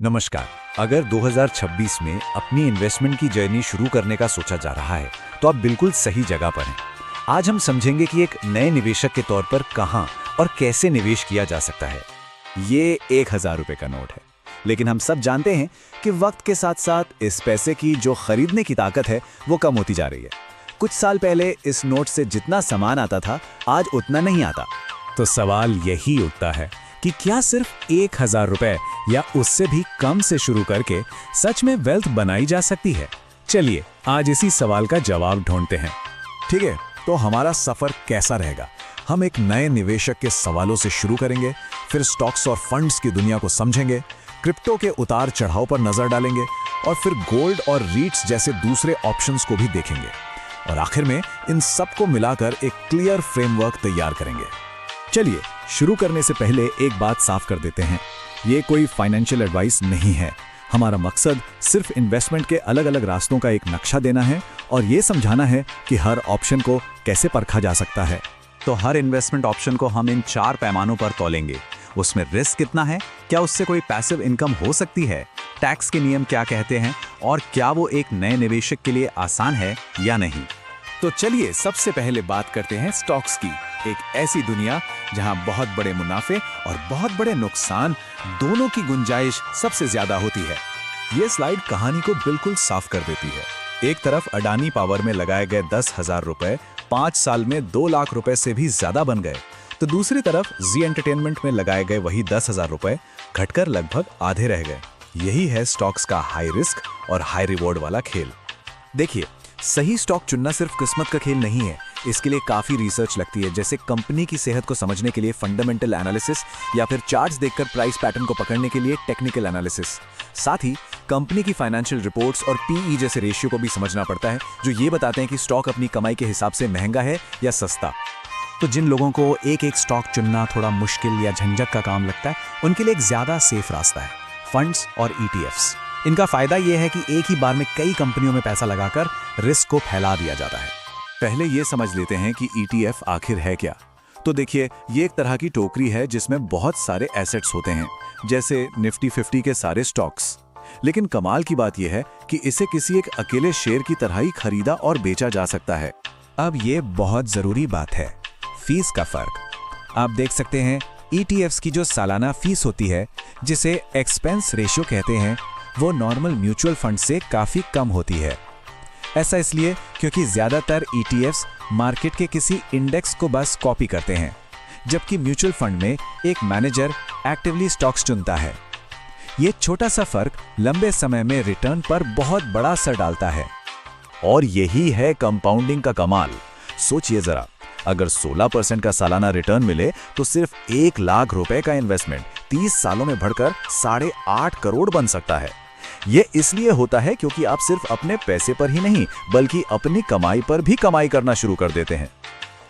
नमस्कार। अगर 2026 में अपनी इन्वेस्टमेंट की जर्नी शुरू करने का सोचा जा रहा है तो आप बिल्कुल सही जगह पर हैं। आज हम समझेंगे कि एक नए निवेशक के तौर पर कहां और कैसे निवेश किया जा सकता है। ये 1000 रुपए का नोट है, लेकिन हम सब जानते हैं कि वक्त के साथ साथ इस पैसे की जो खरीदने की ताकत है वो कम होती जा रही है। कुछ साल पहले इस नोट से जितना सामान आता था आज उतना नहीं आता। तो सवाल यही उठता है कि क्या सिर्फ 1000 रुपए या उससे भी कम से शुरू करके सच में वेल्थ बनाई जा सकती है? चलिए आज इसी सवाल का जवाब ढूंढते हैं। ठीक है, तो हमारा सफर कैसा रहेगा? हम एक नए निवेशक के सवालों से शुरू करेंगे, फिर स्टॉक्स और फंड्स की दुनिया को समझेंगे, क्रिप्टो के उतार चढ़ाव पर नजर डालेंगे और फिर गोल्ड और रीट्स जैसे दूसरे ऑप्शंस को भी देखेंगे और आखिर में इन सबको मिलाकर एक क्लियर फ्रेमवर्क तैयार करेंगे। चलिए शुरू करने से पहले एक बात साफ कर देते हैं, ये कोई फाइनेंशियल एडवाइस नहीं है। हमारा मकसद सिर्फ इन्वेस्टमेंट के अलग अलग रास्तों का एक नक्शा देना है और ये समझाना है कि हर ऑप्शन को कैसे परखा जा सकता है। तो हर इन्वेस्टमेंट ऑप्शन को हम इन 4 पैमानों पर तौलेंगे। उसमें रिस्क कितना है, क्या उससे कोई पैसिव इनकम हो सकती है, टैक्स के नियम क्या कहते हैं और क्या वो एक नए निवेशक के लिए आसान है या नहीं। तो चलिए सबसे पहले बात करते हैं स्टॉक्स की, एक ऐसी दुनिया जहां बहुत बड़े मुनाफे और बहुत बड़े नुकसान दोनों की गुंजाइश सबसे ज्यादा होती है। ये स्लाइड कहानी को बिल्कुल साफ कर देती है। एक तरफ अडानी पावर में लगाए गए 10,000 रुपए 5 साल में 2 लाख रुपए से भी ज्यादा बन गए, तो दूसरी तरफ जी एंटरटेनमेंट में लगाए गए वही 10,000 रुपए घटकर लगभग आधे रह गए। यही है स्टॉक्स का हाई रिस्क और हाई रिवॉर्ड वाला खेल। देखिए, सही स्टॉक चुनना सिर्फ किस्मत का खेल नहीं है, इसके लिए काफी रिसर्च लगती है, जैसे कंपनी की सेहत को समझने के लिए फंडामेंटल एनालिसिस या फिर चार्ट्स देखकर प्राइस पैटर्न को पकड़ने के लिए टेक्निकल एनालिसिस। साथ ही कंपनी की फाइनेंशियल रिपोर्ट्स और पीई जैसे रेशियो को भी समझना पड़ता है, जो ये बताते हैं कि स्टॉक अपनी कमाई के हिसाब से महंगा है या सस्ता। तो जिन लोगों को एक एक स्टॉक चुनना थोड़ा मुश्किल या झंझट का काम लगता है, उनके लिए एक ज्यादा सेफ रास्ता है फंड्स और ईटीएफ्स। इनका फायदा यह है कि एक ही बार में कई कंपनियों में पैसा लगाकर रिस्क को फैला दिया जाता है। पहले ये समझ लेते हैं कि ईटीएफ आखिर है क्या। तो देखिए, ये एक तरह की टोकरी है जिसमें बहुत सारे एसेट्स होते हैं, जैसे निफ्टी 50 के सारे स्टॉक्स। लेकिन कमाल की बात यह है कि इसे किसी एक अकेले शेयर की तरह ही खरीदा और बेचा जा सकता है। अब ये बहुत जरूरी बात है, फीस का फर्क। आप देख सकते हैं ईटीएफ्स की जो सालाना फीस होती है, जिसे एक्सपेंस रेशियो कहते हैं, वो नॉर्मल म्यूचुअल फंड से काफी कम होती है। ऐसा इसलिए क्योंकि ज्यादातर ईटीएफ्स मार्केट के किसी इंडेक्स को बस कॉपी करते हैं, जबकि म्यूचुअल फंड में एक मैनेजर एक्टिवली स्टॉक्स चुनता है। ये छोटा सा फर्क लंबे समय में रिटर्न पर बहुत बड़ा असर डालता है। और यही है कंपाउंडिंग का कमाल। सोचिए जरा, अगर 16% का सालाना रिटर्न मिले तो सिर्फ 1 लाख रुपए का इन्वेस्टमेंट 30 सालों में बढ़कर 8.5 करोड़ बन सकता है। ये इसलिए होता है क्योंकि आप सिर्फ अपने पैसे पर ही नहीं बल्कि अपनी कमाई पर भी कमाई करना शुरू कर देते हैं।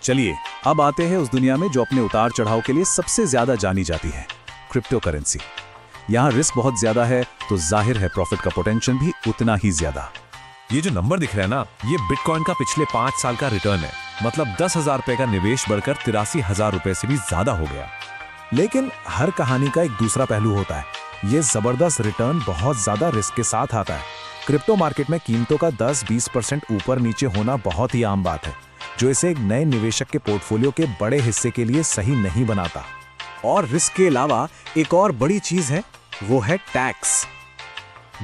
चलिए अब आते हैं उस दुनिया में जो अपने उतार चढ़ाव के लिए सबसे ज्यादा जानी जाती है, क्रिप्टो करेंसी। यहाँ रिस्क बहुत ज्यादा है तो जाहिर है प्रॉफिट का पोटेंशियल भी उतना ही ज्यादा। ये जो नंबर दिख रहा है ना, ये बिटकॉइन का पिछले 5 साल का रिटर्न है। मतलब 10,000 रुपए का निवेश बढ़कर 83,000 रुपए से भी ज्यादा हो गया। लेकिन हर कहानी का एक दूसरा पहलू होता है। ये जबरदस्त रिटर्न बहुत ज्यादा रिस्क के साथ आता है। क्रिप्टो मार्केट में कीमतों का 10-20% ऊपर नीचे होना बहुत ही आम बात है, जो इसे एक नए निवेशक के पोर्टफोलियो के बड़े हिस्से के लिए सही नहीं बनाता। और रिस्क के अलावा एक और बड़ी चीज है, वो है टैक्स।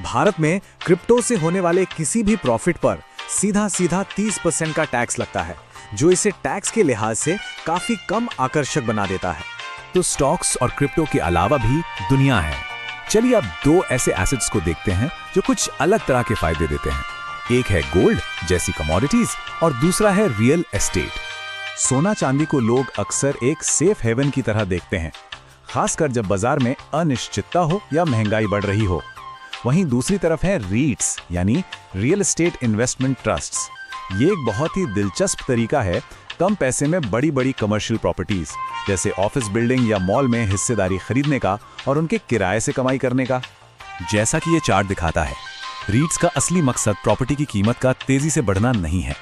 भारत में क्रिप्टो से होने वाले किसी भी प्रॉफिट पर सीधा 30% का टैक्स लगता है, जो इसे टैक्स के लिहाज से काफी कम आकर्षक बना देता है। तो स्टॉक्स और क्रिप्टो के अलावा भी दुनिया है। चलिए अब 2 ऐसे एसेट्स को देखते हैं जो कुछ अलग तरह के फायदे देते हैं। एक है गोल्ड जैसी कमोडिटीज और दूसरा है रियल एस्टेट। सोना चांदी को लोग अक्सर एक सेफ हेवन की तरह देखते हैं, खासकर जब बाजार में अनिश्चितता हो या महंगाई बढ़ रही हो। वहीं दूसरी तरफ है रीट्स यानी रियल एस्टेट इन्वेस्टमेंट ट्रस्ट्स। ये एक बहुत ही दिलचस्प तरीका है कम पैसे में बड़ी बड़ी कमर्शियल प्रॉपर्टीज जैसे ऑफिस बिल्डिंग या मॉल में हिस्सेदारी खरीदने का और उनके किराए से कमाई करने का। जैसा कि ये चार्ट दिखाता है, रीट्स का असली मकसद प्रॉपर्टी की कीमत का तेजी से बढ़ना नहीं है,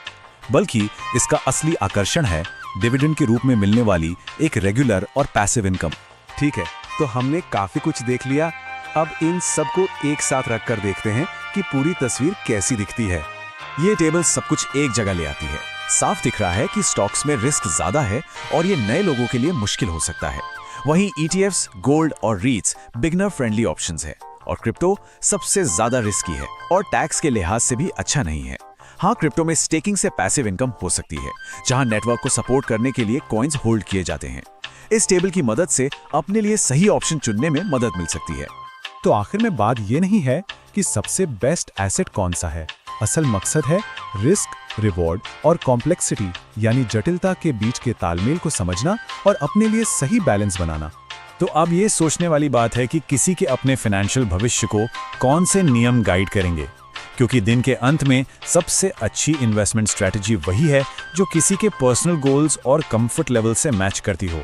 बल्कि इसका असली आकर्षण है डिविडेंड के रूप में मिलने वाली एक रेगुलर और पैसिव इनकम। ठीक है, तो हमने काफी कुछ देख लिया। अब इन सबको एक साथ रखकर देखते हैं कि पूरी तस्वीर कैसी दिखती है। ये टेबल सब कुछ एक जगह ले आती है। साफ दिख रहा है कि स्टॉक्स में रिस्क ज्यादा है और ये नए लोगों के लिए मुश्किल हो सकता है। वहीं ETFs, गोल्ड और रीट्स बिगनर फ्रेंडली ऑप्शंस है और क्रिप्टो सबसे ज्यादा रिस्की है और टैक्स के लिहाज से भी अच्छा नहीं है। हाँ, क्रिप्टो में स्टेकिंग से पैसिव इनकम हो सकती है, जहां नेटवर्क को सपोर्ट करने के लिए कॉइन्स होल्ड किए जाते हैं। इस टेबल की मदद से अपने लिए सही ऑप्शन चुनने में मदद मिल सकती है। तो आखिर में बात ये नहीं है कि सबसे बेस्ट एसेट कौन सा है, असल मकसद है रिस्क, रिवॉर्ड और कॉम्प्लेक्सिटी यानी जटिलता के बीच के तालमेल को समझना और अपने लिए सही बैलेंस बनाना। तो अब ये सोचने वाली बात है कि किसी के अपने फाइनेंशियल भविष्य को कौन से नियम गाइड करेंगे, क्योंकि दिन के अंत में सबसे अच्छी इन्वेस्टमेंट स्ट्रेटजी वही है जो किसी के पर्सनल गोल्स और कंफर्ट लेवल से मैच करती हो।